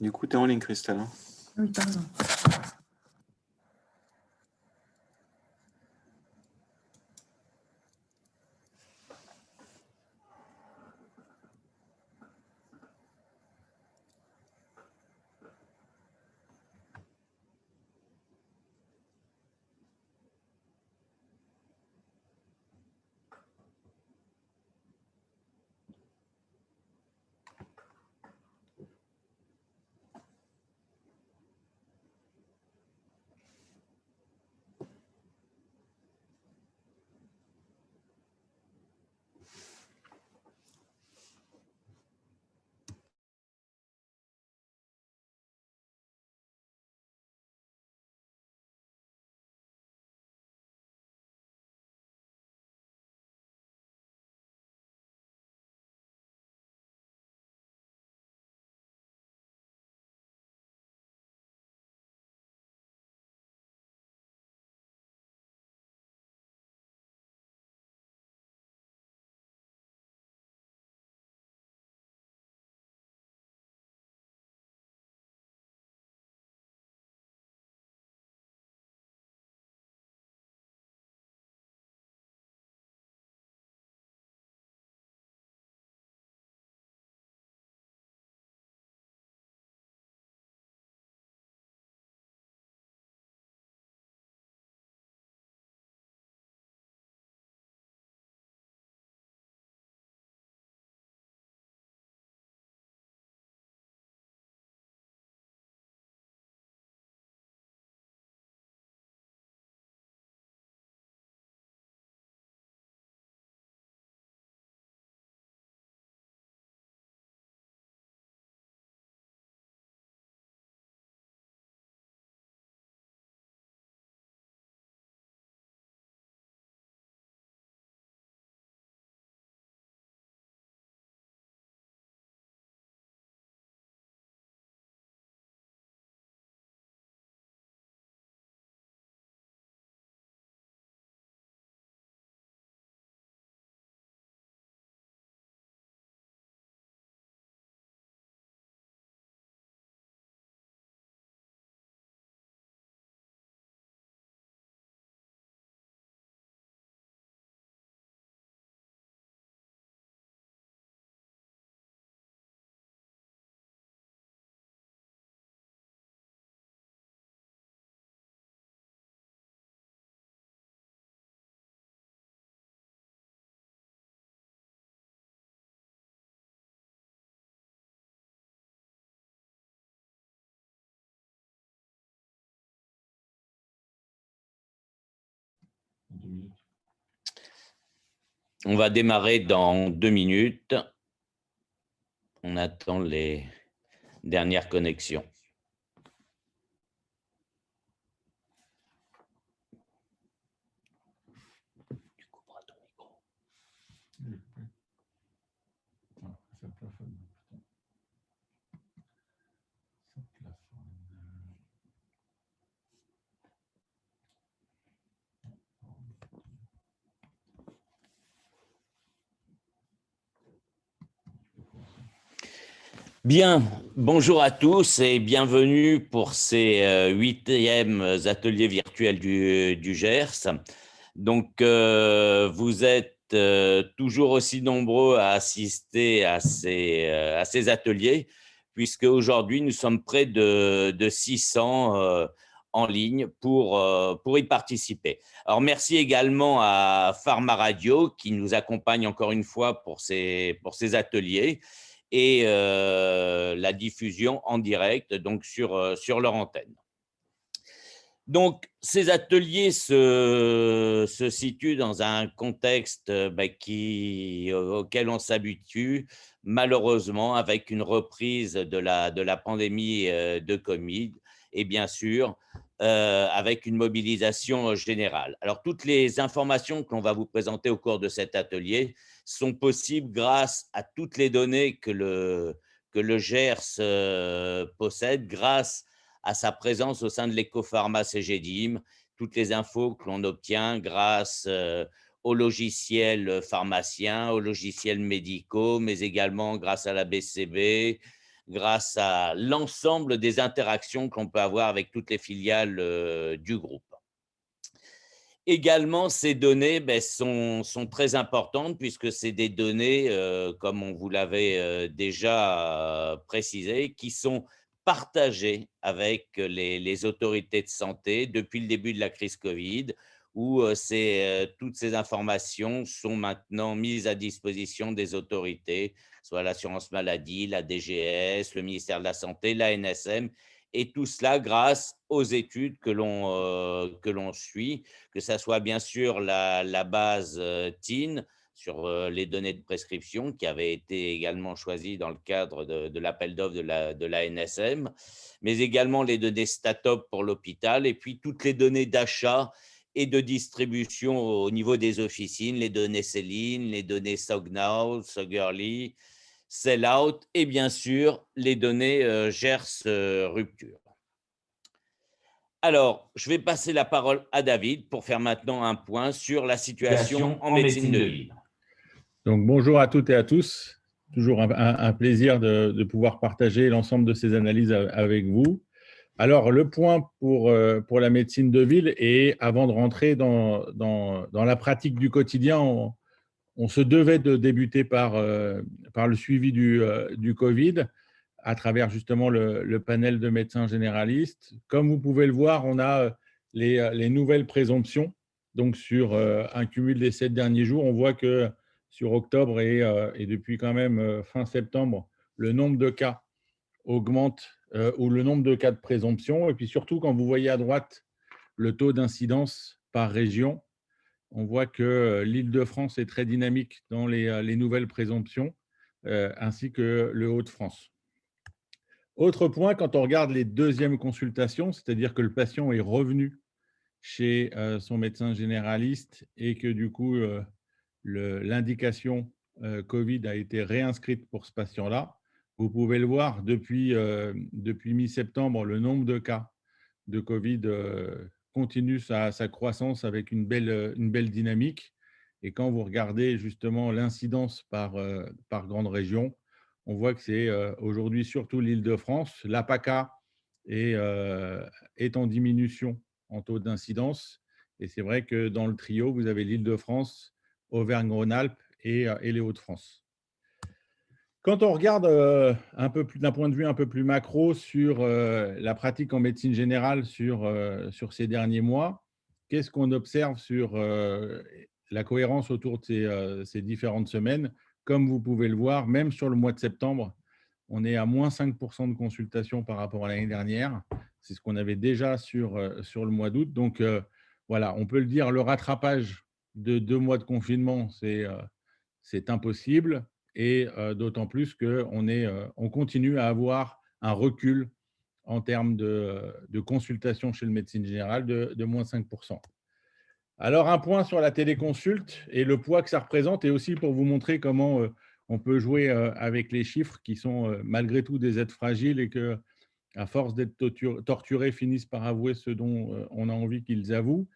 Du coup, tu es en ligne, Christelle, hein. Oui, pardon. On va démarrer dans 2 minutes. On attend les dernières connexions. Tu couperas ton micro. Bien, bonjour à tous et bienvenue pour ces 8e ateliers virtuels du GERS. Donc, vous êtes toujours aussi nombreux à assister à ces ateliers, puisque aujourd'hui, nous sommes près de 600 en ligne pour y participer. Alors, merci également à Pharma Radio qui nous accompagne encore une fois pour ces ateliers et la diffusion en direct donc sur leur antenne. Donc, ces ateliers se situent dans un contexte auquel on s'habitue, malheureusement, avec une reprise de la pandémie de Covid et bien sûr, avec une mobilisation générale. Alors, toutes les informations que l'on va vous présenter au cours de cet atelier sont possibles grâce à toutes les données que le GERS possède, grâce à sa présence au sein de l'Ecopharma CGDIM, toutes les infos que l'on obtient grâce aux logiciels pharmaciens, aux logiciels médicaux, mais également grâce à la BCB, grâce à l'ensemble des interactions qu'on peut avoir avec toutes les filiales du groupe. Également, ces données sont très importantes puisque c'est des données, comme on vous l'avait déjà précisé, qui sont partagées avec les autorités de santé depuis le début de la crise Covid, où toutes ces informations sont maintenant mises à disposition des autorités, soit l'assurance maladie, la DGS, le ministère de la Santé, l'ANSM, et tout cela grâce aux études que l'on suit, que ça soit bien sûr la base TIN sur les données de prescription qui avait été également choisie dans le cadre de l'appel d'offres de la NSM, mais également les données Statop pour l'hôpital et puis toutes les données d'achat et de distribution au niveau des officines, les données Céline, les données Sognow, Sogurly, Sellout et bien sûr les données GERS rupture. Alors, je vais passer la parole à David pour faire maintenant un point sur la situation en médecine de ville. Donc, bonjour à toutes et à tous. Toujours un plaisir de pouvoir partager l'ensemble de ces analyses avec vous. Alors, le point pour la médecine de ville, et avant de rentrer dans la pratique du quotidien, on se devait de débuter par le suivi du Covid à travers justement le panel de médecins généralistes. Comme vous pouvez le voir, on a les nouvelles présomptions. Donc, sur un cumul des 7 derniers jours, on voit que sur octobre et depuis quand même fin septembre, le nombre de cas augmente ou le nombre de cas de présomption. Et puis surtout, quand vous voyez à droite le taux d'incidence par région, on voit que l'Île-de-France est très dynamique dans les nouvelles présomptions, ainsi que le Hauts-de-France. Autre point, quand on regarde les deuxièmes consultations, c'est-à-dire que le patient est revenu chez son médecin généraliste et que du coup, l'indication Covid a été réinscrite pour ce patient-là. Vous pouvez le voir, depuis mi-septembre, le nombre de cas de Covid continue sa croissance avec une belle dynamique. Et quand vous regardez justement l'incidence par grande région, on voit que c'est aujourd'hui surtout l'Île-de-France. L'APACA est en diminution en taux d'incidence. Et c'est vrai que dans le trio, vous avez l'Île-de-France, Auvergne-Rhône-Alpes et les Hauts-de-France. Quand on regarde d'un point de vue un peu plus macro sur la pratique en médecine générale sur ces derniers mois, qu'est-ce qu'on observe sur la cohérence autour de ces différentes semaines? Comme vous pouvez le voir, même sur le mois de septembre, on est à moins 5% de consultations par rapport à l'année dernière. C'est ce qu'on avait déjà sur le mois d'août. Donc, voilà, on peut le dire, le rattrapage de 2 mois de confinement, c'est impossible. Et d'autant plus qu'on continue à avoir un recul en termes de consultation chez le médecin général de moins 5%. Alors, un point sur la téléconsulte et le poids que ça représente, et aussi pour vous montrer comment on peut jouer avec les chiffres qui sont malgré tout des êtres fragiles et que, à force d'être torturés, finissent par avouer ce dont on a envie qu'ils avouent.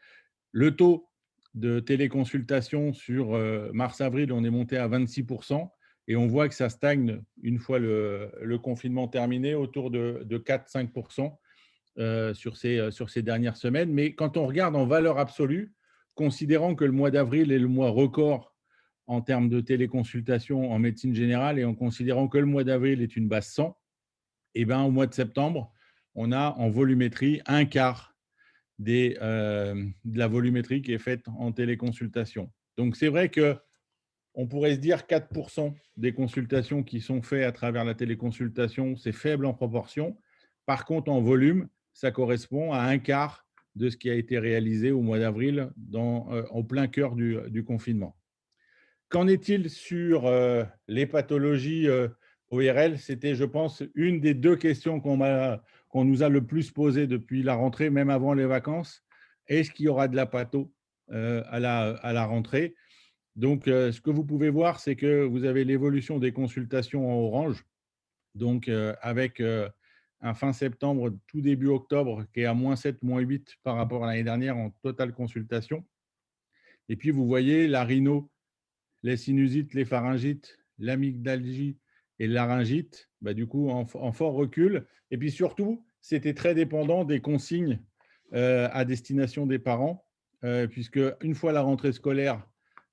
Le taux de téléconsultation sur mars-avril, on est monté à 26%. Et on voit que ça stagne une fois le confinement terminé, autour de 4-5% sur ces dernières semaines. Mais quand on regarde en valeur absolue, considérant que le mois d'avril est le mois record en termes de téléconsultation en médecine générale et en considérant que le mois d'avril est une base 100, et ben, au mois de septembre, on a en volumétrie un quart de la volumétrie qui est faite en téléconsultation. Donc, c'est vrai que on pourrait se dire 4% des consultations qui sont faites à travers la téléconsultation, c'est faible en proportion. Par contre, en volume, ça correspond à un quart de ce qui a été réalisé au mois d'avril en plein cœur du confinement. Qu'en est-il sur les pathologies ORL? C'était, je pense, une des 2 questions qu'on nous a le plus posées depuis la rentrée, même avant les vacances. Est-ce qu'il y aura de la patho à la rentrée? Donc, ce que vous pouvez voir, c'est que vous avez l'évolution des consultations en orange, donc avec un fin septembre, tout début octobre, qui est à moins 7, moins 8 par rapport à l'année dernière en totale consultation. Et puis, vous voyez la rhino, les sinusites, les pharyngites, l'amygdalgie et le laryngite, du coup, en fort recul. Et puis surtout, c'était très dépendant des consignes à destination des parents, puisque une fois la rentrée scolaire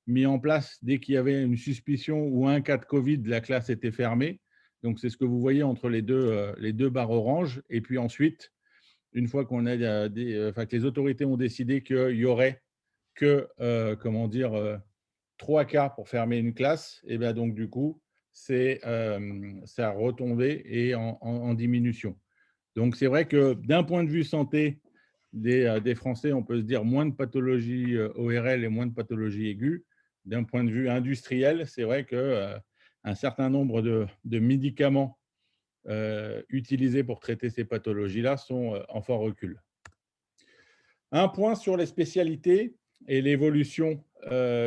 mise en place, dès qu'il y avait une suspicion ou un cas de Covid, la classe était fermée. Donc, c'est ce que vous voyez entre les deux barres oranges. Et puis ensuite, une fois que les autorités ont décidé qu'il y aurait que, comment dire, 3 cas pour fermer une classe, et bien donc du coup, ça a retombé et en diminution. Donc c'est vrai que d'un point de vue santé des Français, on peut se dire moins de pathologies ORL et moins de pathologies aiguës. D'un point de vue industriel, c'est vrai qu'un certain nombre de médicaments utilisés pour traiter ces pathologies-là sont en fort recul. Un point sur les spécialités et l'évolution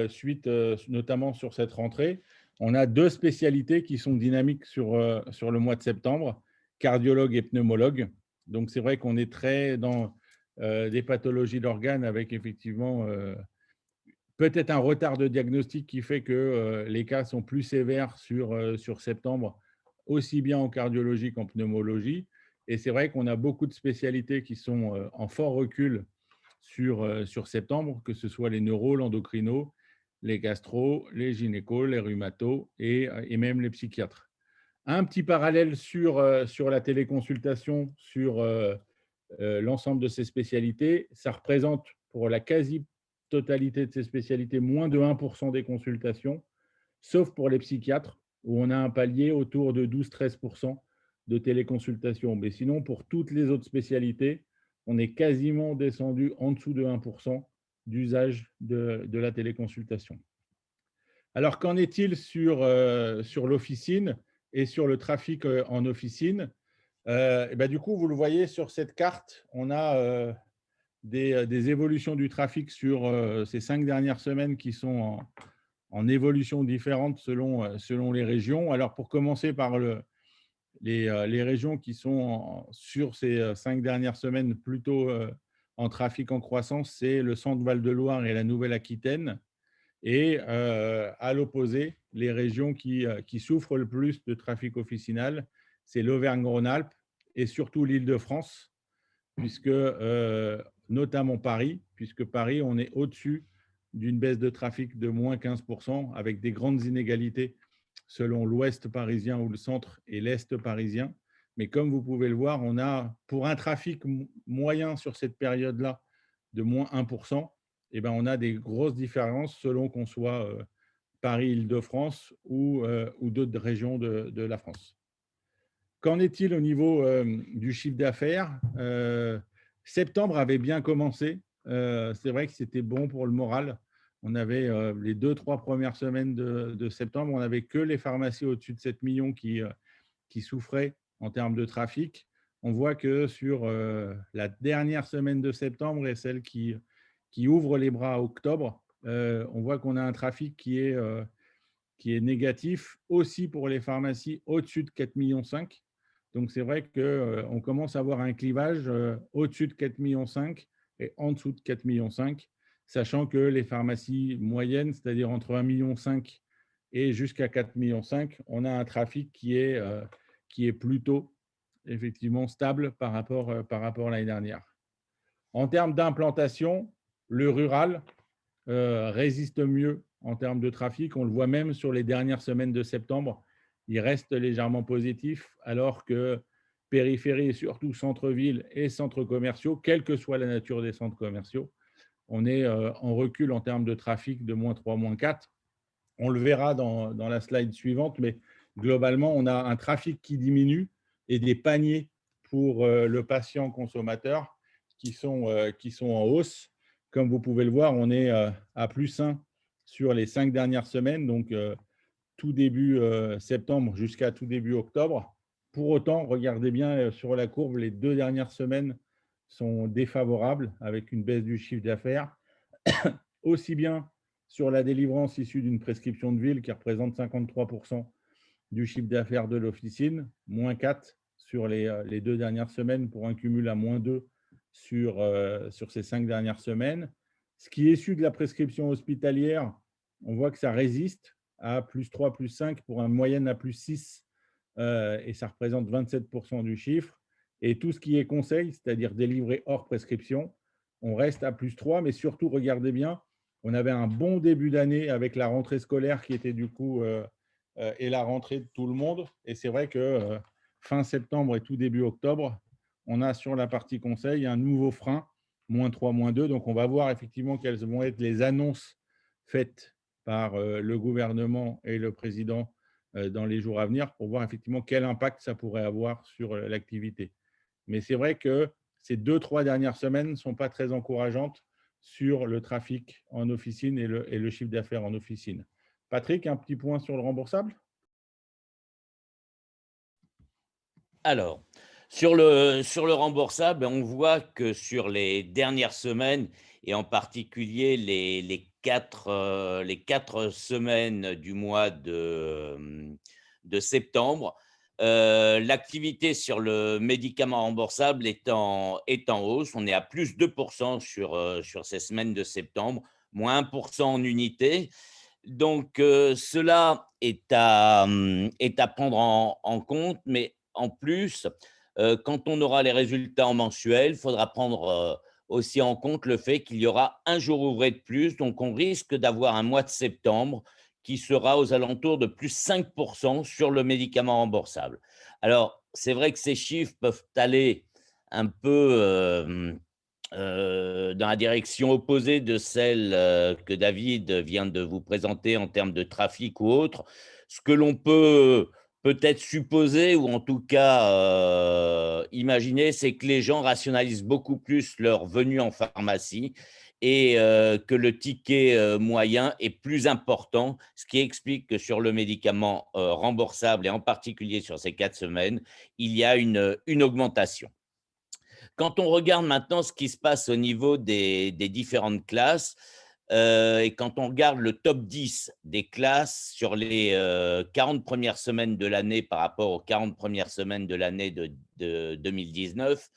suite notamment sur cette rentrée. On a 2 spécialités qui sont dynamiques sur le mois de septembre, cardiologue et pneumologue. Donc c'est vrai qu'on est très dans des pathologies d'organes avec effectivement peut-être un retard de diagnostic qui fait que les cas sont plus sévères sur septembre, aussi bien en cardiologie qu'en pneumologie. Et c'est vrai qu'on a beaucoup de spécialités qui sont en fort recul sur septembre, que ce soit les neuros, l'endocrino, les gastro, les gynécos, les rhumatos et même les psychiatres. Un petit parallèle sur la téléconsultation, sur l'ensemble de ces spécialités, ça représente pour la quasi-totalité de ces spécialités moins de 1% des consultations, sauf pour les psychiatres, où on a un palier autour de 12-13% de téléconsultation. Mais sinon, pour toutes les autres spécialités, on est quasiment descendu en dessous de 1% d'usage de la téléconsultation. Alors, qu'en est-il sur l'officine et sur le trafic en officine? Du coup, vous le voyez sur cette carte, on a des évolutions du trafic sur ces 5 dernières semaines qui sont en évolution différente selon les régions. Alors, pour commencer par les régions qui sont sur ces 5 dernières semaines plutôt en trafic en croissance, c'est le centre Val-de-Loire et la Nouvelle-Aquitaine. Et à l'opposé, les régions qui souffrent le plus de trafic officinal, c'est l'Auvergne-Rhône-Alpes et surtout l'Île-de-France, puisque notamment Paris, puisque Paris, on est au-dessus d'une baisse de trafic de moins 15%, avec des grandes inégalités selon l'ouest parisien ou le centre et l'est parisien. Mais comme vous pouvez le voir, on a, pour un trafic moyen sur cette période-là de moins 1%, on a des grosses différences selon qu'on soit Paris, Île-de-France ou d'autres régions de la France. Qu'en est-il au niveau du chiffre d'affaires? Septembre avait bien commencé. C'est vrai que c'était bon pour le moral. On avait les 2-3 premières semaines de septembre, on n'avait que les pharmacies au-dessus de 7 millions qui souffraient en termes de trafic. On voit que sur la dernière semaine de septembre et celle qui ouvre les bras à octobre, on voit qu'on a un trafic qui est négatif aussi pour les pharmacies au-dessus de 4,5 millions. Donc, c'est vrai qu'on commence à avoir un clivage au-dessus de 4,5 millions et en dessous de 4,5 millions, sachant que les pharmacies moyennes, c'est-à-dire entre 1,5 million et jusqu'à 4,5 millions, on a un trafic qui est plutôt effectivement stable par rapport à l'année dernière. En termes d'implantation, le rural résiste mieux en termes de trafic. On le voit même sur les dernières semaines de septembre. Il reste légèrement positif, alors que périphérie et surtout centre-ville et centres commerciaux, quelle que soit la nature des centres commerciaux, on est en recul en termes de trafic de moins 3, moins 4. On le verra dans la slide suivante, mais globalement, on a un trafic qui diminue et des paniers pour le patient consommateur qui sont en hausse. Comme vous pouvez le voir, on est à plus 1 sur les 5 dernières semaines, donc tout début septembre jusqu'à tout début octobre. Pour autant, regardez bien sur la courbe, les 2 dernières semaines sont défavorables avec une baisse du chiffre d'affaires, aussi bien sur la délivrance issue d'une prescription de ville qui représente 53% du chiffre d'affaires de l'officine, moins 4 sur les 2 dernières semaines pour un cumul à moins 2 sur ces 5 dernières semaines. Ce qui est issu de la prescription hospitalière, on voit que ça résiste à plus 3, plus 5 pour une moyenne à plus 6 et ça représente 27% du chiffre. Et tout ce qui est conseil, c'est-à-dire délivré hors prescription, on reste à +3. Mais surtout, regardez bien, on avait un bon début d'année avec la rentrée scolaire qui était du coup et la rentrée de tout le monde. Et c'est vrai que fin septembre et tout début octobre, on a sur la partie conseil un nouveau frein, -3, -2. Donc, on va voir effectivement quelles vont être les annonces faites par le gouvernement et le président dans les jours à venir pour voir effectivement quel impact ça pourrait avoir sur l'activité. Mais c'est vrai que ces 2-3 dernières semaines ne sont pas très encourageantes sur le trafic en officine et le chiffre d'affaires en officine. Patrick, un petit point sur le remboursable? Alors, sur le remboursable, on voit que sur les dernières semaines et en particulier les 4 semaines du mois de septembre, l'activité sur le médicament remboursable est en hausse. On est à plus 2 sur ces semaines de septembre, moins 1 en unité. Donc, cela est à prendre en compte, mais en plus, quand on aura les résultats en mensuel, il faudra prendre, aussi en compte le fait qu'il y aura un jour ouvré de plus. Donc on risque d'avoir un mois de septembre qui sera aux alentours de plus 5 sur le médicament remboursable. Alors, c'est vrai que ces chiffres peuvent aller un peu, dans la direction opposée de celle, que David vient de vous présenter en termes de trafic ou autre. Ce que l'on peut peut-être supposer ou en tout cas, imaginer, c'est que les gens rationalisent beaucoup plus leur venue en pharmacie et que le ticket, moyen est plus important, ce qui explique que sur le médicament, remboursable et en particulier sur ces 4 semaines, il y a une augmentation. Quand on regarde maintenant ce qui se passe au niveau des différentes classes, et quand on regarde le top 10 des classes sur les 40 premières semaines de l'année par rapport aux 40 premières semaines de l'année de 2019,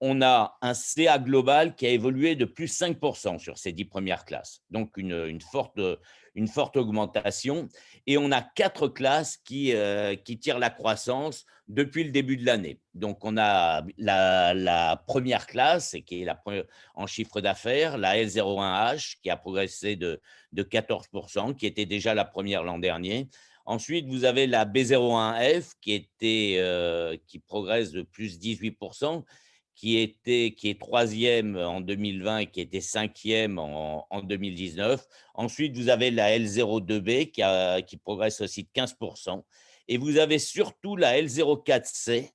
on a un CA global qui a évolué de plus 5 sur ces 10 premières classes. Donc une forte augmentation et on a 4 classes qui tirent la croissance depuis le début de l'année. Donc on a la première classe et qui est en chiffre d'affaires, la L01H qui a progressé de 14 qui était déjà la première l'an dernier. Ensuite, vous avez la B01F qui progresse de plus 18 qui est troisième en 2020 et qui était cinquième en 2019. Ensuite, vous avez la L02B qui progresse aussi de 15 et vous avez surtout la L04C,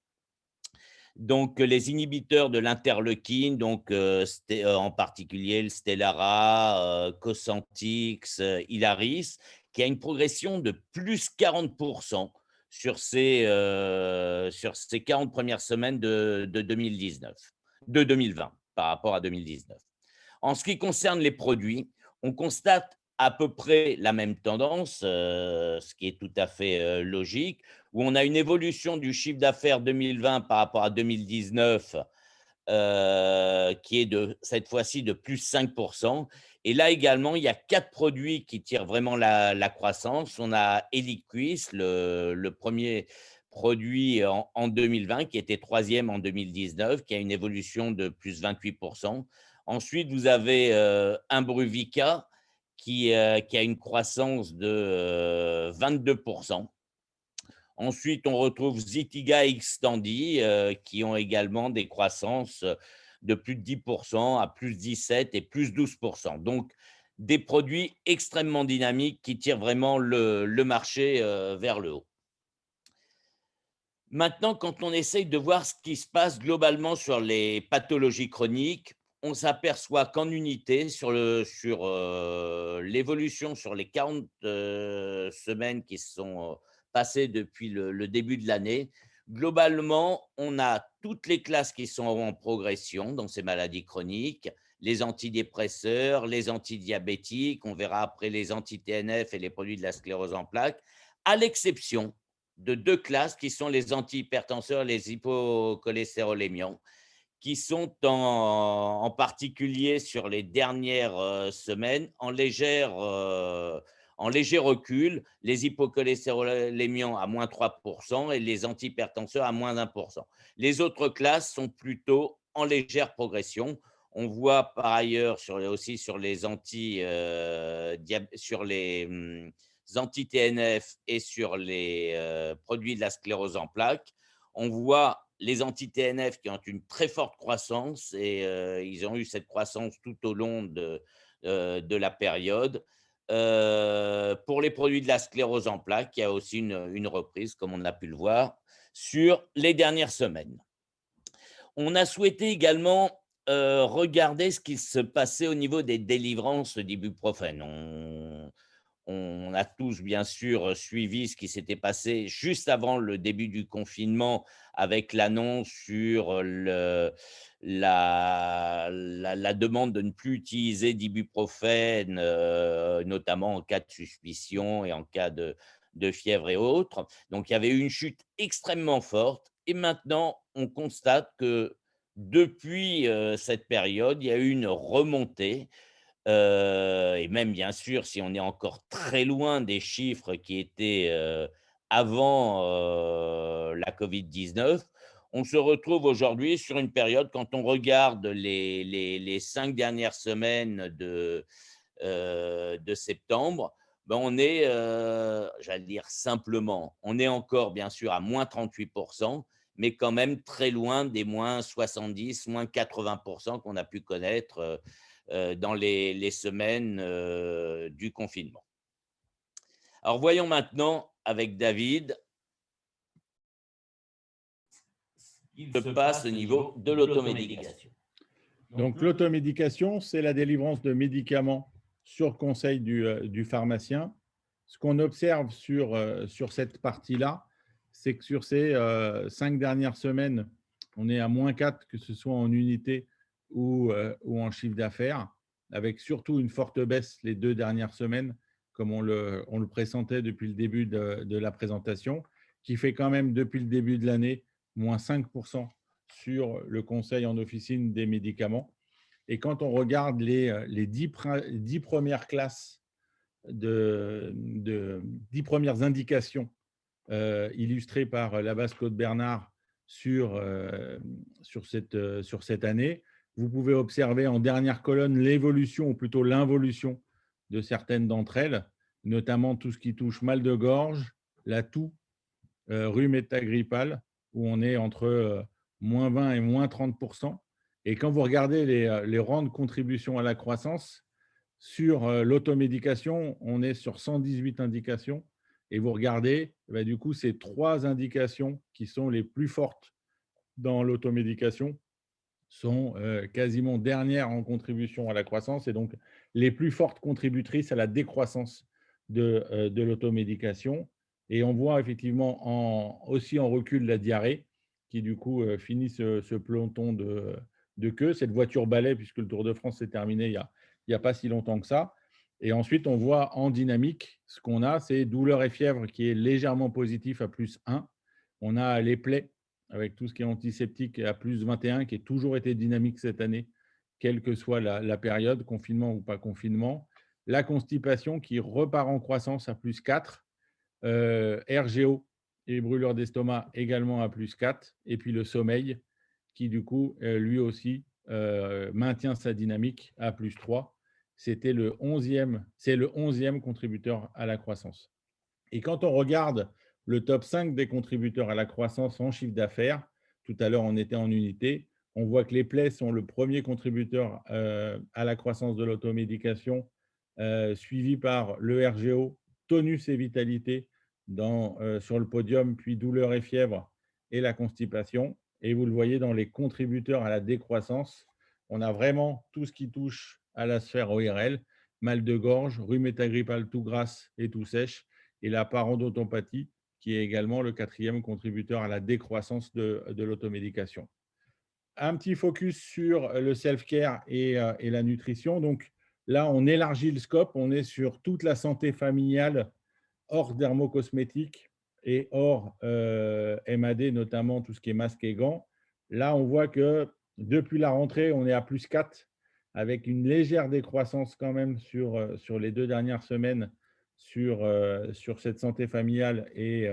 donc les inhibiteurs de l'interleukine, donc en particulier le Stelara, Cosentyx, Ilaris, qui a une progression de plus 40 sur ces 40 premières semaines de 2019, de 2020 par rapport à 2019. En ce qui concerne les produits, on constate à peu près la même tendance, ce qui est tout à fait logique, où on a une évolution du chiffre d'affaires 2020 par rapport à 2019 qui est cette fois-ci de plus 5 et là également, il y a 4 produits qui tirent vraiment la croissance. On a Eliquis, le premier produit en 2020, qui était troisième en 2019, qui a une évolution de plus 28 Ensuite, vous avez Imbruvica, qui a une croissance de 22 Ensuite, on retrouve Zytiga et Xtandi qui ont également des croissances de plus de 10 à plus 17 et plus 12 Donc, des produits extrêmement dynamiques qui tirent vraiment le marché vers le haut. Maintenant, quand on essaye de voir ce qui se passe globalement sur les pathologies chroniques, on s'aperçoit qu'en unité, sur l'évolution sur les 40 semaines qui se sont passées depuis le début de l'année, globalement, on a toutes les classes qui sont en progression dans ces maladies chroniques, les antidépresseurs, les antidiabétiques, on verra après les anti-TNF et les produits de la sclérose en plaques, à l'exception de 2 classes qui sont les antihypertenseurs, les hypocholestérolémiants, qui sont en particulier sur les dernières semaines en léger recul, les hypocholestérolémiants à moins 3% et les antihypertenseurs à moins 1%. Les autres classes sont plutôt en légère progression. On voit par ailleurs aussi sur les anti-TNF et sur les produits de la sclérose en plaques. On voit les anti-TNF qui ont une très forte croissance et ils ont eu cette croissance tout au long de la période. Pour les produits de la sclérose en plaques, il y a aussi une reprise, comme on a pu le voir, sur les dernières semaines. On a souhaité également regarder ce qui se passait au niveau des délivrances d'ibuprofène. On a tous, bien sûr, suivi ce qui s'était passé juste avant le début du confinement avec l'annonce sur la demande de ne plus utiliser d'ibuprofène, notamment en cas de suspicion et en cas de fièvre et autres. Donc, il y avait eu une chute extrêmement forte. Et maintenant, on constate que depuis cette période, il y a eu une remontée. Et même bien sûr, si on est encore très loin des chiffres qui étaient, avant, la covid-19, on se retrouve aujourd'hui sur une période quand on regarde les 5 dernières semaines de septembre, ben on est, j'allais dire simplement, on est encore bien sûr à moins 38%, mais quand même très loin des moins 70, moins 80% qu'on a pu connaître, dans les semaines du confinement. Alors voyons maintenant avec David ce qu'il se passe au niveau de l'automédication. Donc, l'automédication, c'est la délivrance de médicaments sur conseil du pharmacien. Ce qu'on observe sur cette partie-là, c'est que sur ces 5 dernières semaines, on est à moins 4, que ce soit en unité ou en chiffre d'affaires, avec surtout une forte baisse les 2 dernières semaines, comme on le pressentait depuis le début de la présentation, qui fait quand même depuis le début de l'année moins 5% sur le conseil en officine des médicaments. Et quand on regarde les 10 premières classes, 10 premières indications illustrées par la base Claude Bernard sur cette année, vous pouvez observer en dernière colonne l'évolution, ou plutôt l'involution de certaines d'entre elles, notamment tout ce qui touche mal de gorge, la toux, rhume hétagrippal, où on est entre moins 20 et moins 30%. Et quand vous regardez les rangs de contribution à la croissance, sur l'automédication, on est sur 118 indications. Et vous regardez, du coup, ces 3 indications qui sont les plus fortes dans l'automédication sont quasiment dernières en contribution à la croissance et donc les plus fortes contributrices à la décroissance de l'automédication. Et on voit effectivement aussi en recul la diarrhée qui du coup finit ce peloton de queue, cette voiture balai, puisque le Tour de France s'est terminé il n'y a pas si longtemps que ça. Et ensuite, on voit en dynamique, ce qu'on a, c'est douleur et fièvre qui est légèrement positif à plus 1. On a les plaies avec tout ce qui est antiseptique à plus 21, qui a toujours été dynamique cette année, quelle que soit la période, confinement ou pas confinement. La constipation qui repart en croissance à plus 4. RGO et brûlure d'estomac également à plus 4. Et puis le sommeil qui, du coup, lui aussi maintient sa dynamique à plus 3. C'est le 11e contributeur à la croissance. Et quand on regarde le top 5 des contributeurs à la croissance en chiffre d'affaires, tout à l'heure on était en unité, on voit que les plaies sont le premier contributeur à la croissance de l'automédication, suivi par le RGO, tonus et vitalité sur le podium, puis douleur et fièvre et la constipation. Et vous le voyez dans les contributeurs à la décroissance, on a vraiment tout ce qui touche à la sphère ORL, mal de gorge, rhume hétagrippal tout grasse et tout sèche, et la parodontopathie, qui est également le 4e contributeur à la décroissance de l'automédication. Un petit focus sur le self-care et la nutrition. Donc là, on élargit le scope, on est sur toute la santé familiale, hors dermocosmétique et hors MAD, notamment tout ce qui est masque et gants. Là, on voit que depuis la rentrée, on est à plus 4, avec une légère décroissance quand même sur les 2 dernières semaines sur cette santé familiale et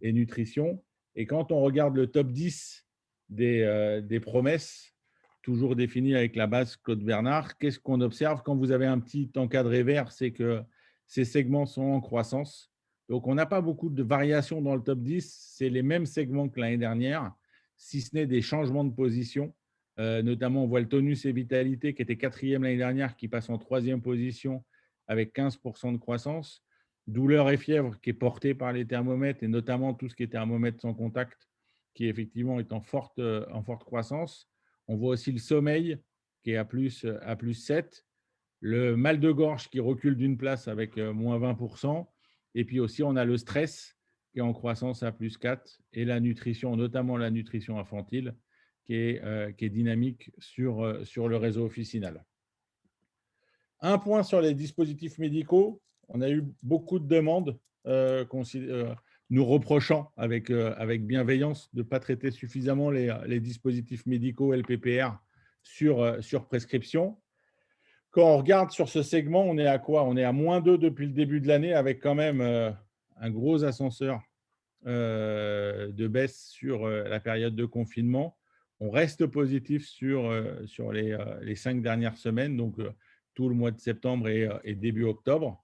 nutrition. Et quand on regarde le top 10 des promesses, toujours définies avec la base Claude Bernard, qu'est-ce qu'on observe quand vous avez un petit encadré vert? C'est que ces segments sont en croissance. Donc, on n'a pas beaucoup de variations dans le top 10. C'est les mêmes segments que l'année dernière, si ce n'est des changements de position. Notamment, on voit le tonus et vitalité qui était quatrième l'année dernière, qui passe en troisième position avec 15% de croissance. Douleur et fièvre qui est porté par les thermomètres et notamment tout ce qui est thermomètre sans contact qui effectivement est en forte croissance. On voit aussi le sommeil qui est à plus 7. Le mal de gorge qui recule d'une place avec moins 20%. Et puis aussi, on a le stress qui est en croissance à plus 4 et la nutrition, notamment la nutrition infantile, qui est dynamique sur le réseau officinal. Un point sur les dispositifs médicaux. On a eu beaucoup de demandes nous reprochant avec bienveillance de ne pas traiter suffisamment les dispositifs médicaux LPPR sur prescription. Quand on regarde sur ce segment, on est à quoi? On est à -2 depuis le début de l'année avec quand même un gros ascenseur de baisse sur la période de confinement. On reste positif sur les 5 dernières semaines, donc tout le mois de septembre et début octobre.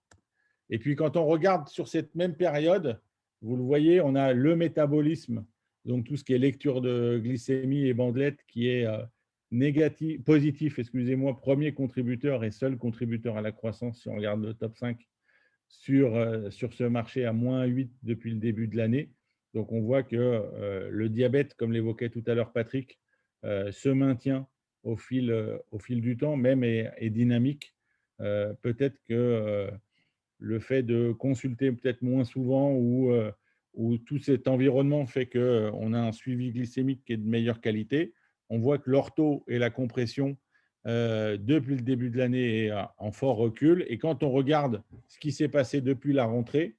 Et puis, quand on regarde sur cette même période, vous le voyez, on a le métabolisme, donc tout ce qui est lecture de glycémie et bandelette qui est positif, excusez-moi, premier contributeur et seul contributeur à la croissance si on regarde le top 5 sur ce marché à -8 depuis le début de l'année. Donc, on voit que le diabète, comme l'évoquait tout à l'heure Patrick, se maintient au fil du temps, même est dynamique. Peut-être que le fait de consulter peut-être moins souvent ou tout cet environnement fait qu'on a un suivi glycémique qui est de meilleure qualité. On voit que l'ortho et la compression, depuis le début de l'année, est en fort recul. Et quand on regarde ce qui s'est passé depuis la rentrée,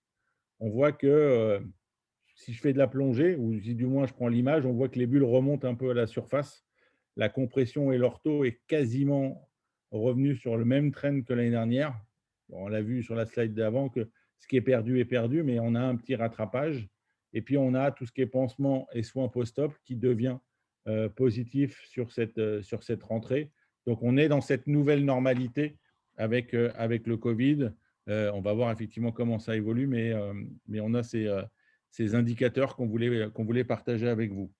on voit que si je fais de la plongée, ou si du moins je prends l'image, on voit que les bulles remontent un peu à la surface. La compression et l'ortho est quasiment revenu sur le même trend que l'année dernière. Bon, on l'a vu sur la slide d'avant que ce qui est perdu, mais on a un petit rattrapage. Et puis, on a tout ce qui est pansement et soins post-op qui devient positif sur cette rentrée. Donc, on est dans cette nouvelle normalité avec le Covid. On va voir effectivement comment ça évolue, mais on a ces indicateurs qu'on voulait partager avec vous.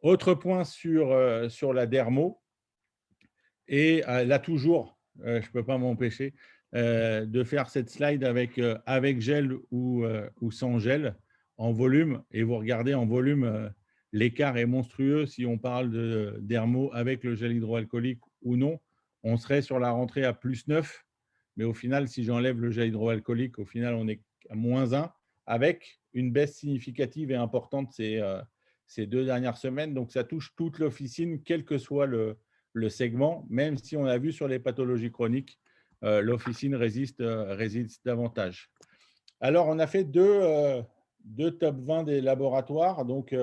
Autre point sur la dermo, et là toujours, je ne peux pas m'empêcher de faire cette slide avec gel ou sans gel en volume. Et vous regardez en volume, l'écart est monstrueux si on parle de dermo avec le gel hydroalcoolique ou non. On serait sur la rentrée à +9, mais au final, si j'enlève le gel hydroalcoolique, au final, on est à -1 avec une baisse significative et importante ces 2 dernières semaines. Donc, ça touche toute l'officine, quel que soit le segment, même si on a vu sur les pathologies chroniques, l'officine résiste davantage. Alors, on a fait deux top 20 des laboratoires, donc,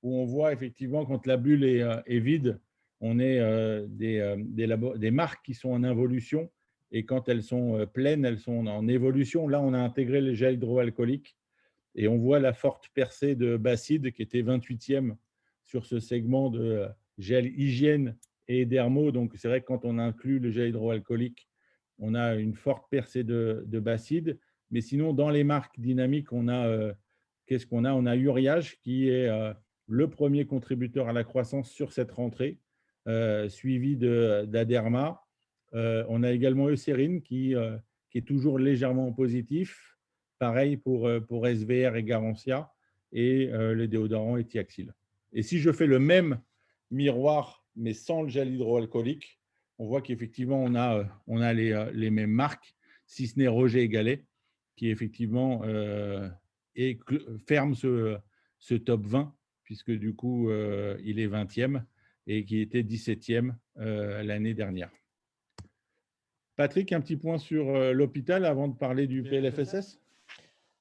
où on voit effectivement quand la bulle est vide, on est des marques qui sont en involution, et quand elles sont pleines, elles sont en évolution. Là, on a intégré les gels hydroalcooliques et on voit la forte percée de Bacide qui était 28e sur ce segment de gel hygiène et dermo. Donc, c'est vrai que quand on inclut le gel hydroalcoolique, on a une forte percée de Bacide. Mais sinon, dans les marques dynamiques, on a qu'est-ce qu'on a? On a Uriage qui est le premier contributeur à la croissance sur cette rentrée, suivi d'Aderma. On a également Eucérine qui est toujours légèrement positif. Pareil pour SVR et Garancia, et les déodorants Etiaxil. Et si je fais le même miroir, mais sans le gel hydroalcoolique, on voit qu'effectivement, on a les mêmes marques, si ce n'est Roger et Galet, qui effectivement ferme ce top 20, puisque du coup, il est 20e et qui était 17e l'année dernière. Patrick, un petit point sur l'hôpital avant de parler du PLFSS?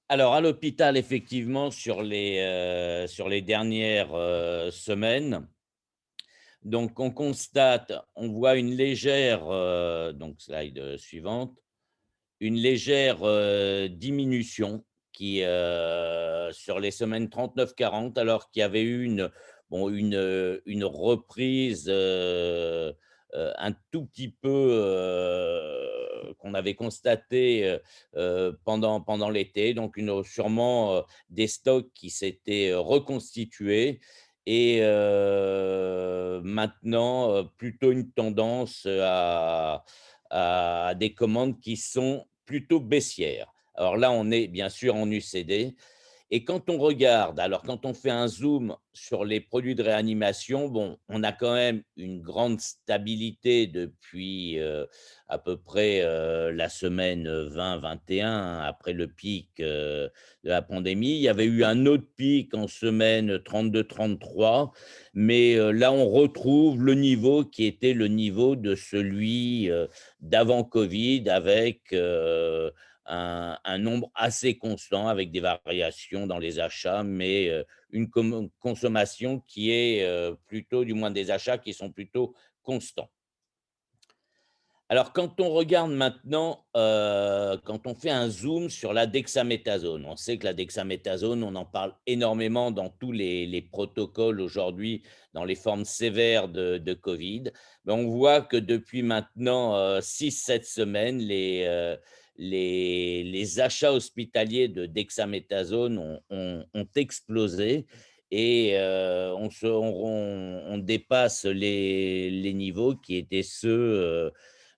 Alors, à l'hôpital, effectivement, sur les dernières semaines, donc on constate, on voit une légère, donc slide suivante, une légère diminution sur les semaines 39-40, alors qu'il y avait eu une reprise un tout petit peu qu'on avait constaté pendant l'été. Donc, sûrement des stocks qui s'étaient reconstitués et maintenant plutôt une tendance à des commandes qui sont plutôt baissières. Alors là, on est bien sûr en UCD. Et quand on regarde, alors quand on fait un zoom sur les produits de réanimation, bon, on a quand même une grande stabilité depuis à peu près la semaine 20-21, après le pic de la pandémie. Il y avait eu un autre pic en semaine 32-33, mais là, on retrouve le niveau qui était le niveau de celui d'avant Covid, avec un nombre assez constant, avec des variations dans les achats, mais une consommation qui est plutôt, du moins des achats qui sont plutôt constants. Alors, quand on regarde maintenant, quand on fait un zoom sur la dexaméthasone, on sait que la dexaméthasone, on en parle énormément dans tous les protocoles aujourd'hui, dans les formes sévères de Covid. Mais on voit que depuis maintenant 6-7 semaines, les achats hospitaliers de dexaméthasone ont explosé et on dépasse les niveaux qui étaient ceux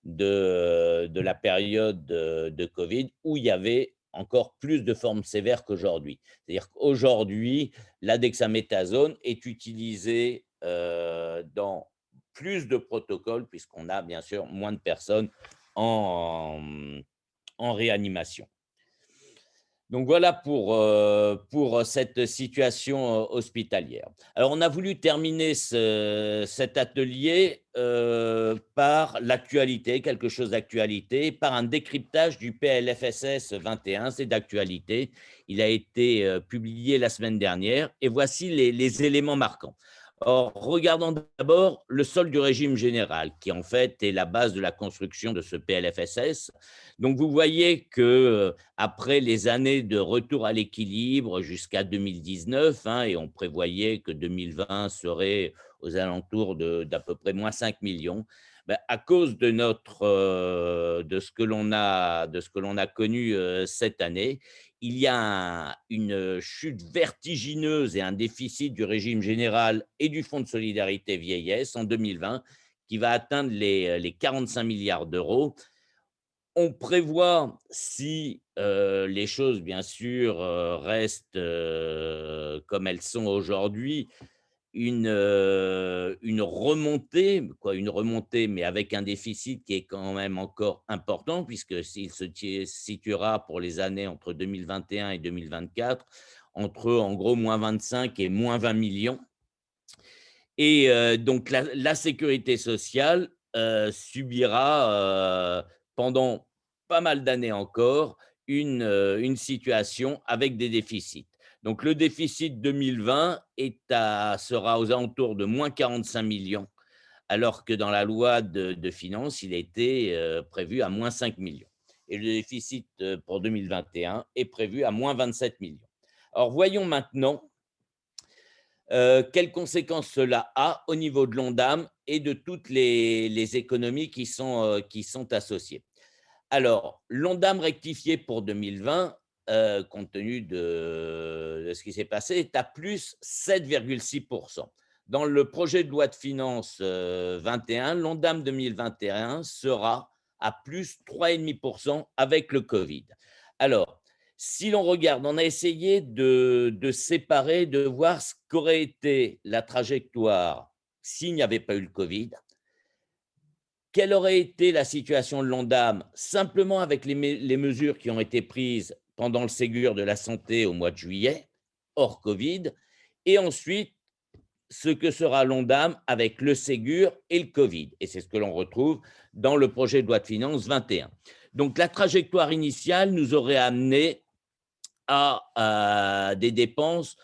de la période de Covid, où il y avait encore plus de formes sévères qu'aujourd'hui. C'est-à-dire qu'aujourd'hui, la dexaméthasone est utilisée dans plus de protocoles, puisqu'on a bien sûr moins de personnes en, en réanimation. Donc voilà pour cette situation hospitalière. Alors, on a voulu terminer cet atelier par l'actualité, quelque chose d'actualité, par un décryptage du PLFSS 21, c'est d'actualité. Il a été publié la semaine dernière et voici les éléments marquants. Or, regardons d'abord le solde du régime général, qui en fait est la base de la construction de ce PLFSS. Donc, vous voyez que après les années de retour à l'équilibre jusqu'à 2019, et on prévoyait que 2020 serait aux alentours d'à peu près moins 5 millions, à cause de ce que l'on a connu cette année, il y a une chute vertigineuse et un déficit du régime général et du Fonds de solidarité vieillesse en 2020 qui va atteindre les 45 milliards d'euros. On prévoit, si les choses, bien sûr, restent comme elles sont aujourd'hui, une remontée, mais avec un déficit qui est quand même encore important, puisque s'il se situera pour les années entre 2021 et 2024, entre, en gros, moins 25 et moins 20 millions. Et donc, la sécurité sociale subira pendant pas mal d'années encore une situation avec des déficits. Donc, le déficit 2020 sera aux alentours de moins 45 millions, alors que dans la loi de finances, il était prévu à moins 5 millions. Et le déficit pour 2021 est prévu à moins 27 millions. Alors, voyons maintenant quelles conséquences cela a au niveau de l'Ondam et de toutes les économies qui sont associées. Alors, l'Ondam rectifié pour 2020, compte tenu de ce qui s'est passé, est à plus 7,6%. Dans le projet de loi de finances 21, l'Ondam 2021 sera à plus 3,5% avec le Covid. Alors, si l'on regarde, on a essayé de séparer, de voir ce qu'aurait été la trajectoire s'il n'y avait pas eu le Covid. Quelle aurait été la situation de l'Ondam simplement avec les mesures qui ont été prises pendant le Ségur de la santé au mois de juillet, hors Covid, et ensuite ce que sera l'Ondam avec le Ségur et le Covid. Et c'est ce que l'on retrouve dans le projet de loi de finances 21. Donc, la trajectoire initiale nous aurait amené à des dépenses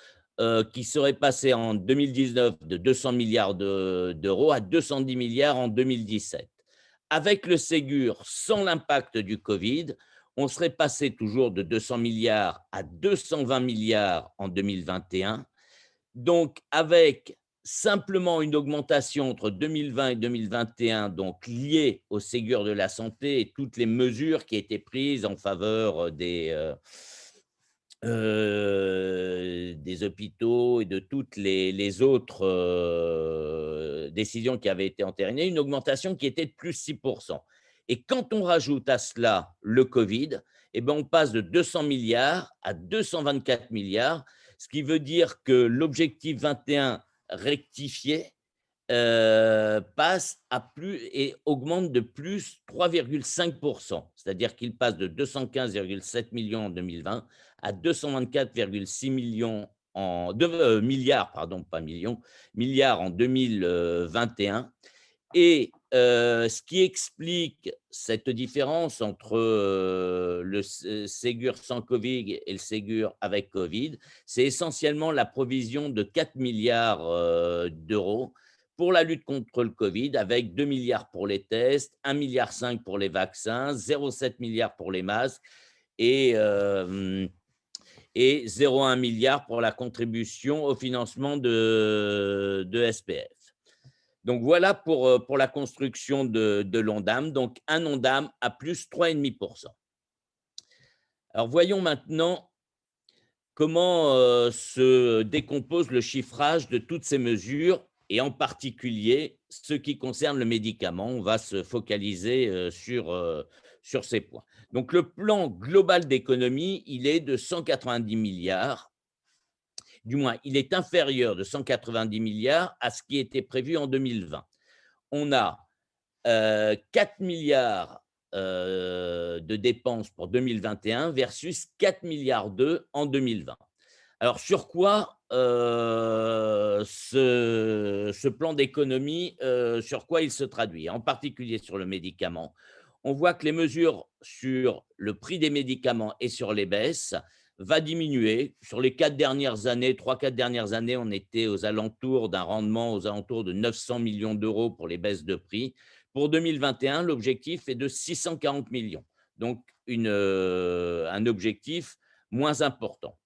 qui seraient passées en 2019 de 200 milliards d'euros à 210 milliards en 2017. Avec le Ségur, sans l'impact du Covid, on serait passé toujours de 200 milliards à 220 milliards en 2021. Donc, avec simplement une augmentation entre 2020 et 2021, donc liée au Ségur de la santé et toutes les mesures qui étaient prises en faveur des hôpitaux et de toutes les autres décisions qui avaient été entérinées, une augmentation qui était de plus 6%. Et quand on rajoute à cela le Covid, eh ben on passe de 200 milliards à 224 milliards, ce qui veut dire que l'objectif 21 rectifié passe à plus et augmente de plus 3,5%, c'est-à-dire qu'il passe de 215,7 millions en 2020 à 224,6 millions milliards, pardon, pas millions, milliards en 2021. Et ce qui explique cette différence entre le Ségur sans Covid et le Ségur avec Covid, c'est essentiellement la provision de 4 milliards d'euros pour la lutte contre le Covid, avec 2 milliards pour les tests, 1,5 milliard pour les vaccins, 0,7 milliard pour les masques et 0,1 milliard pour la contribution au financement de SPF. Donc voilà pour la construction de l'Ondam, donc un Ondam à plus 3,5%. Alors voyons maintenant comment se décompose le chiffrage de toutes ces mesures et en particulier ce qui concerne le médicament. On va se focaliser sur ces points. Donc le plan global d'économie, il est de 190 milliards. Du moins, il est inférieur de 190 milliards à ce qui était prévu en 2020. On a 4 milliards de dépenses pour 2021 versus 4 milliards 2 en 2020. Alors, sur quoi ce plan d'économie, sur quoi il se traduit, en particulier sur le médicament? On voit que les mesures sur le prix des médicaments et sur les baisses va diminuer. Sur les 4 dernières années, 3-4 dernières années, on était aux alentours d'un rendement aux alentours de 900 millions d'euros pour les baisses de prix. Pour 2021, l'objectif est de 640 millions, donc un objectif moins important.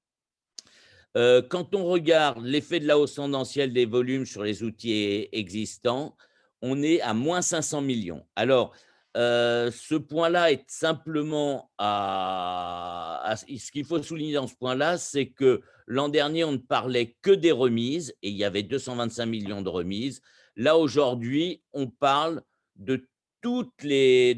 Quand on regarde l'effet de la hausse tendancielle des volumes sur les outils existants, on est à moins 500 millions. Alors, ce point-là est simplement ce qu'il faut souligner dans ce point-là, c'est que l'an dernier, on ne parlait que des remises et il y avait 225 millions de remises. Là, aujourd'hui, on parle de tous les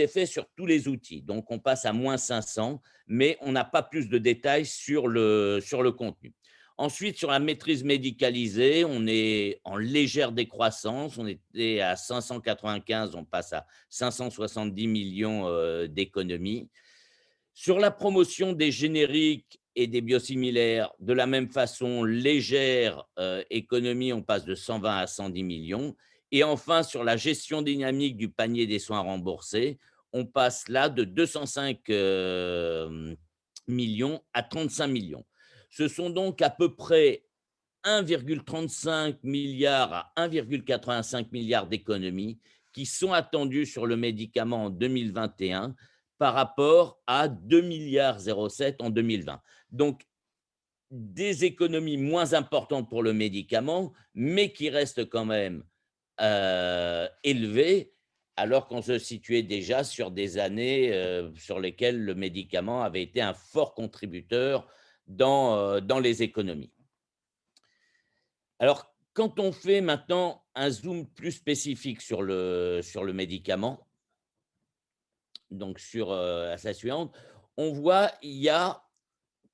effets sur tous les outils. Donc, on passe à moins 500, mais on n'a pas plus de détails sur le contenu. Ensuite, sur la maîtrise médicalisée, on est en légère décroissance. On était à 595, on passe à 570 millions d'économies. Sur la promotion des génériques et des biosimilaires, de la même façon, légère économie, on passe de 120 à 110 millions. Et enfin, sur la gestion dynamique du panier des soins remboursés, on passe là de 205 millions à 35 millions. Ce sont donc à peu près 1,35 milliard à 1,85 milliard d'économies qui sont attendues sur le médicament en 2021 par rapport à 2,07 milliards en 2020. Donc, des économies moins importantes pour le médicament, mais qui restent quand même élevées, alors qu'on se situait déjà sur des années sur lesquelles le médicament avait été un fort contributeur dans les économies. Alors, quand on fait maintenant un zoom plus spécifique sur le médicament, donc sur la slide suivante, on voit il y a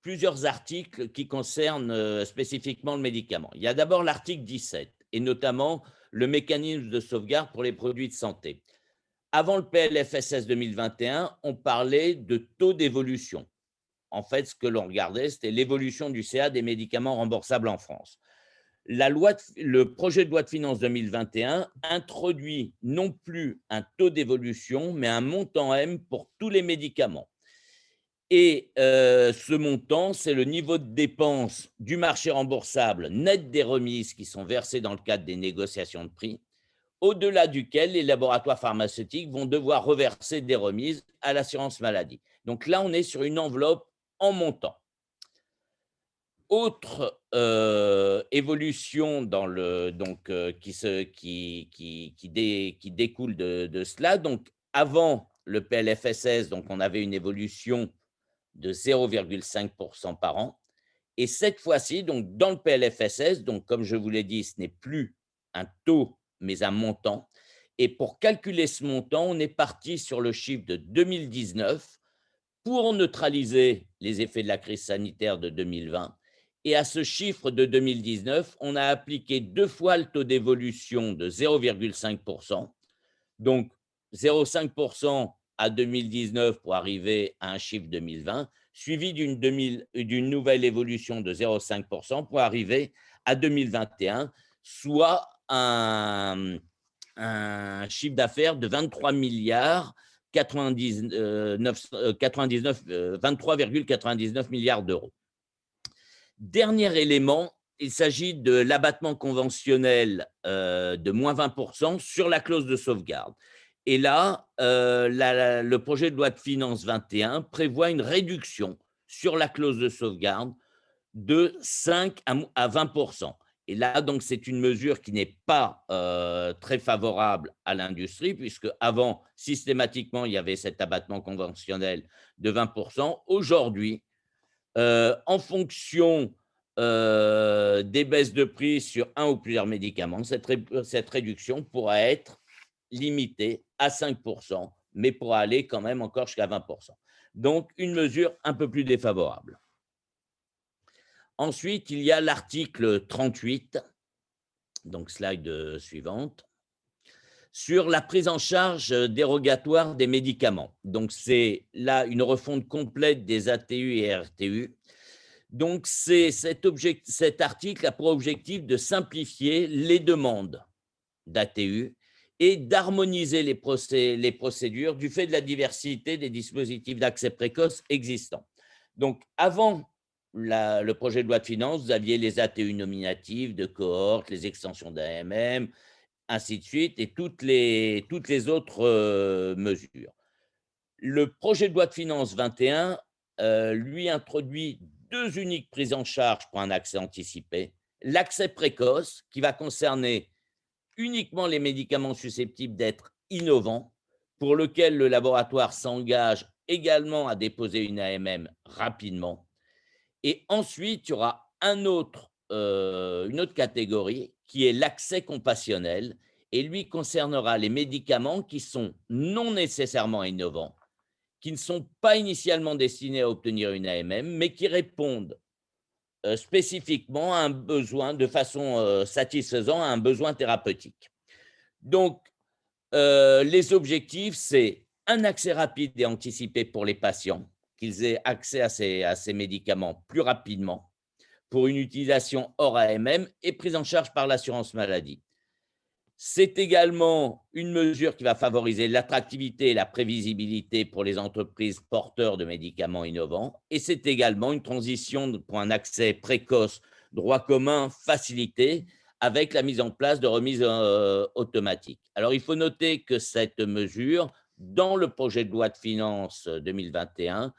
plusieurs articles qui concernent spécifiquement le médicament. Il y a d'abord l'article 17, et notamment le mécanisme de sauvegarde pour les produits de santé. Avant le PLFSS 2021, on parlait de taux d'évolution. En fait, ce que l'on regardait, c'était l'évolution du CA des médicaments remboursables en France. Le projet de loi de finances 2021 introduit non plus un taux d'évolution, mais un montant M pour tous les médicaments. Et ce montant, c'est le niveau de dépense du marché remboursable net des remises qui sont versées dans le cadre des négociations de prix, au-delà duquel les laboratoires pharmaceutiques vont devoir reverser des remises à l'assurance maladie. Donc là, on est sur une enveloppe en montant. Autre évolution dans qui découle de cela. Donc, avant le PLFSS, donc on avait une évolution de 0,5% par an. Et cette fois-ci, donc dans le PLFSS, donc comme je vous l'ai dit, ce n'est plus un taux, mais un montant. Et pour calculer ce montant, on est parti sur le chiffre de 2019 pour neutraliser les effets de la crise sanitaire de 2020. Et à ce chiffre de 2019, on a appliqué 2 fois le taux d'évolution de 0,5%. Donc 0,5% à 2019 pour arriver à un chiffre 2020, suivi d'une nouvelle évolution de 0,5% pour arriver à 2021, soit un chiffre d'affaires de 23 milliards 23,99 milliards d'euros. Dernier élément, il s'agit de l'abattement conventionnel de moins 20% sur la clause de sauvegarde. Et là, le projet de loi de finances 21 prévoit une réduction sur la clause de sauvegarde de 5 à 20%. Et là, donc, c'est une mesure qui n'est pas très favorable à l'industrie, puisque avant, systématiquement, il y avait cet abattement conventionnel de 20%. Aujourd'hui, en fonction des baisses de prix sur un ou plusieurs médicaments, cette réduction pourra être limitée à 5%, mais pourra aller quand même encore jusqu'à 20%. Donc, une mesure un peu plus défavorable. Ensuite, il y a l'article 38, donc slide suivante, sur la prise en charge dérogatoire des médicaments. Donc, c'est là une refonte complète des ATU et RTU. Donc, cet article a pour objectif de simplifier les demandes d'ATU et d'harmoniser les procédures du fait de la diversité des dispositifs d'accès précoce existants. Donc, avant le projet de loi de finances, vous aviez les ATU nominatives de cohorte, les extensions d'AMM, ainsi de suite, et toutes les autres mesures. Le projet de loi de finances 21, lui, introduit 2 uniques prises en charge pour un accès anticipé. L'accès précoce, qui va concerner uniquement les médicaments susceptibles d'être innovants, pour lequel le laboratoire s'engage également à déposer une AMM rapidement. Et ensuite, il y aura une autre catégorie qui est l'accès compassionnel, et lui concernera les médicaments qui sont non nécessairement innovants, qui ne sont pas initialement destinés à obtenir une AMM, mais qui répondent spécifiquement à un besoin, de façon satisfaisant à un besoin thérapeutique. Donc, les objectifs, c'est un accès rapide et anticipé pour les patients, qu'ils aient accès à ces médicaments plus rapidement, pour une utilisation hors AMM et prise en charge par l'assurance maladie. C'est également une mesure qui va favoriser l'attractivité et la prévisibilité pour les entreprises porteurs de médicaments innovants. Et c'est également une transition pour un accès précoce, droit commun facilité, avec la mise en place de remises automatiques. Alors, il faut noter que cette mesure, dans le projet de loi de finances 2021,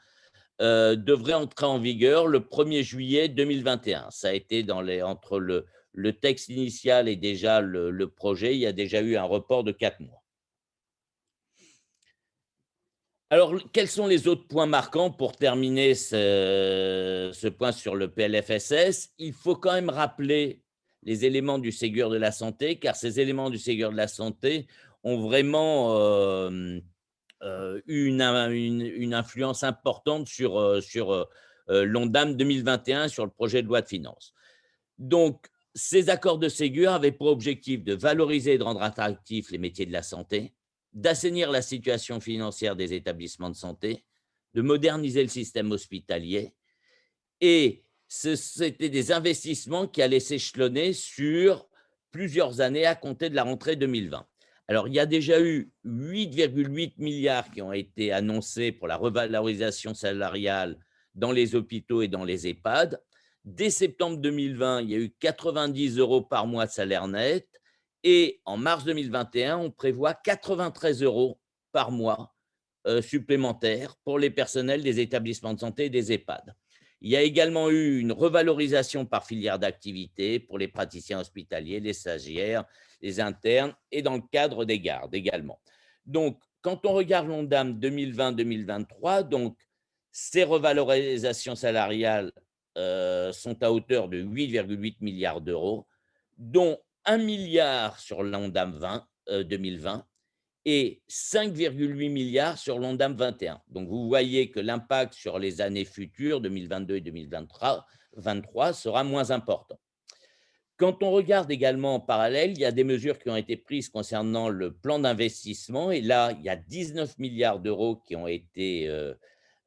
devrait entrer en vigueur le 1er juillet 2021. Ça a été entre le texte initial et déjà le projet, il y a déjà eu un report de 4 mois. Alors, quels sont les autres points marquants pour terminer ce point sur le PLFSS? Il faut quand même rappeler les éléments du Ségur de la santé, car ces éléments du Ségur de la santé ont vraiment eu une influence importante sur l'Ondam 2021, sur le projet de loi de finances. Donc, ces accords de Ségur avaient pour objectif de valoriser et de rendre attractifs les métiers de la santé, d'assainir la situation financière des établissements de santé, de moderniser le système hospitalier. Et c'était des investissements qui allaient s'échelonner sur plusieurs années à compter de la rentrée 2020. Alors, il y a déjà eu 8,8 milliards qui ont été annoncés pour la revalorisation salariale dans les hôpitaux et dans les EHPAD. Dès septembre 2020, il y a eu 90 € par mois de salaire net. Et en mars 2021, on prévoit 93 € par mois supplémentaires pour les personnels des établissements de santé et des EHPAD. Il y a également eu une revalorisation par filière d'activité pour les praticiens hospitaliers, les stagiaires, les internes et dans le cadre des gardes également. Donc, quand on regarde l'Ondam 2020-2023, donc ces revalorisations salariales sont à hauteur de 8,8 milliards d'euros, dont 1 milliard sur l'Ondam 2020 et 5,8 milliards sur l'Ondam 21. Donc, vous voyez que l'impact sur les années futures, 2022 et 2023, sera moins important. Quand on regarde également en parallèle, il y a des mesures qui ont été prises concernant le plan d'investissement. Et là, il y a 19 milliards d'euros qui ont été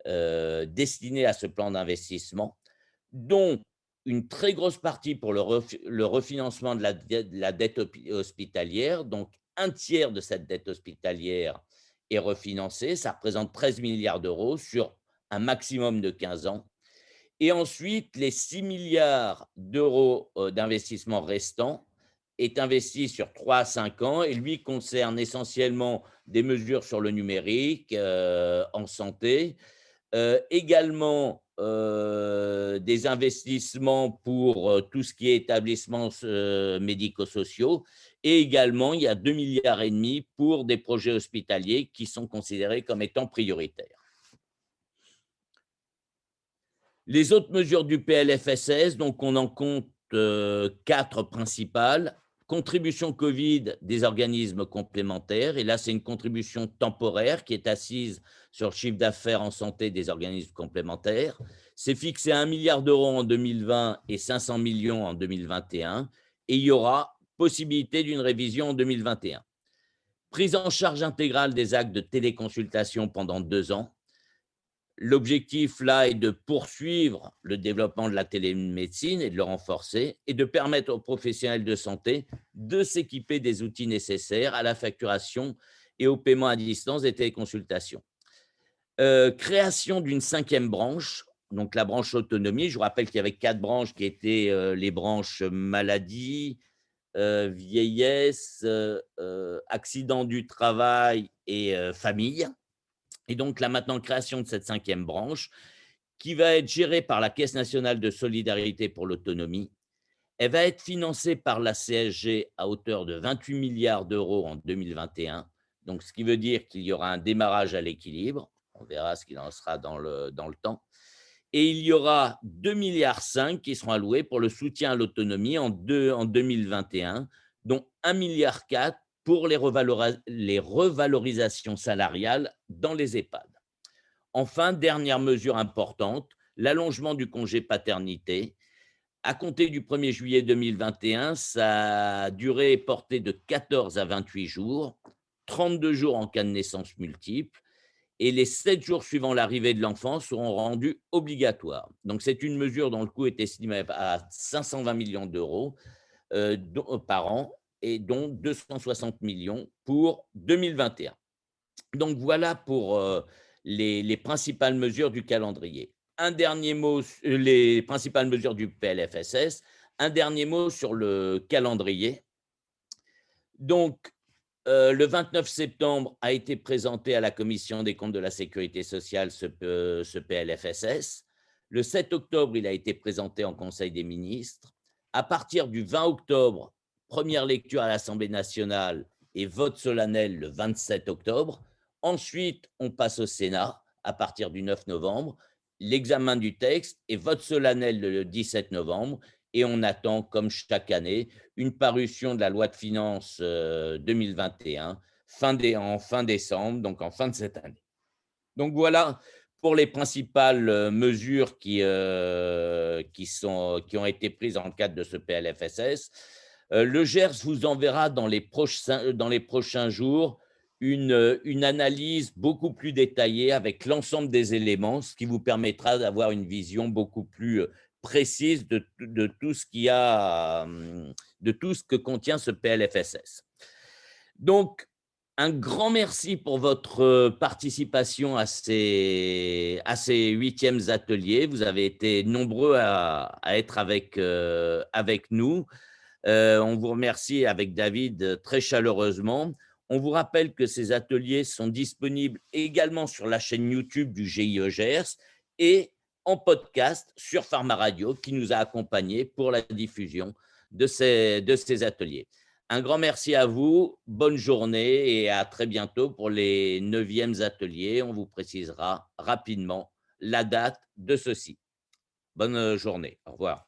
destinés à ce plan d'investissement, dont une très grosse partie pour le refinancement de la dette hospitalière. Donc, un tiers de cette dette hospitalière est refinancée. Ça représente 13 milliards d'euros sur un maximum de 15 ans. Et ensuite, les 6 milliards d'euros d'investissement restants est investi sur 3 à 5 ans et lui concerne essentiellement des mesures sur le numérique, en santé, également des investissements pour tout ce qui est établissements médico-sociaux et également il y a 2,5 milliards pour des projets hospitaliers qui sont considérés comme étant prioritaires. Les autres mesures du PLFSS, donc on en compte 4 principales. Contribution Covid des organismes complémentaires, et là c'est une contribution temporaire qui est assise sur le chiffre d'affaires en santé des organismes complémentaires. C'est fixé à 1 milliard d'euros en 2020 et 500 millions en 2021, et il y aura possibilité d'une révision en 2021. Prise en charge intégrale des actes de téléconsultation pendant 2 ans. L'objectif, là, est de poursuivre le développement de la télémédecine et de le renforcer et de permettre aux professionnels de santé de s'équiper des outils nécessaires à la facturation et au paiement à distance des téléconsultations. Création d'une 5e branche, donc la branche autonomie. Je vous rappelle qu'il y avait 4 branches qui étaient les branches maladie, vieillesse, accident du travail et famille. Et donc, là, maintenant, création de cette 5e branche qui va être gérée par la Caisse nationale de solidarité pour l'autonomie. Elle va être financée par la CSG à hauteur de 28 milliards d'euros en 2021. Donc, ce qui veut dire qu'il y aura un démarrage à l'équilibre. On verra ce qu'il en sera dans le temps. Et il y aura 2,5 milliards qui seront alloués pour le soutien à l'autonomie en 2021, dont 1,4 milliard pour les revalorisations salariales dans les EHPAD. Enfin, dernière mesure importante, l'allongement du congé paternité. À compter du 1er juillet 2021, sa durée est portée de 14 à 28 jours, 32 jours en cas de naissance multiple, et les 7 jours suivant l'arrivée de l'enfant seront rendus obligatoires. Donc, c'est une mesure dont le coût est estimé à 520 millions d'euros par an, et dont 260 millions pour 2021. Donc, voilà pour les principales mesures du calendrier. Un dernier mot, les principales mesures du PLFSS. Un dernier mot sur le calendrier. Donc, le 29 septembre a été présenté à la Commission des comptes de la Sécurité sociale ce PLFSS. Le 7 octobre, il a été présenté en Conseil des ministres. À partir du 20 octobre, première lecture à l'Assemblée nationale et vote solennel le 27 octobre. Ensuite, on passe au Sénat à partir du 9 novembre, l'examen du texte et vote solennel le 17 novembre. Et on attend, comme chaque année, une parution de la loi de finances 2021 en fin décembre, donc en fin de cette année. Donc voilà pour les principales mesures qui ont été prises dans le cadre de ce PLFSS. Le GERS vous enverra dans les prochains jours une analyse beaucoup plus détaillée avec l'ensemble des éléments, ce qui vous permettra d'avoir une vision beaucoup plus précise de tout ce que contient ce PLFSS. Donc, un grand merci pour votre participation à ces 8e ateliers. Vous avez été nombreux à être avec nous. On vous remercie avec David très chaleureusement. On vous rappelle que ces ateliers sont disponibles également sur la chaîne YouTube du GIE Gers et en podcast sur Pharma Radio qui nous a accompagnés pour la diffusion de ces ateliers. Un grand merci à vous, bonne journée et à très bientôt pour les 9e ateliers. On vous précisera rapidement la date de ceux-ci. Bonne journée, au revoir.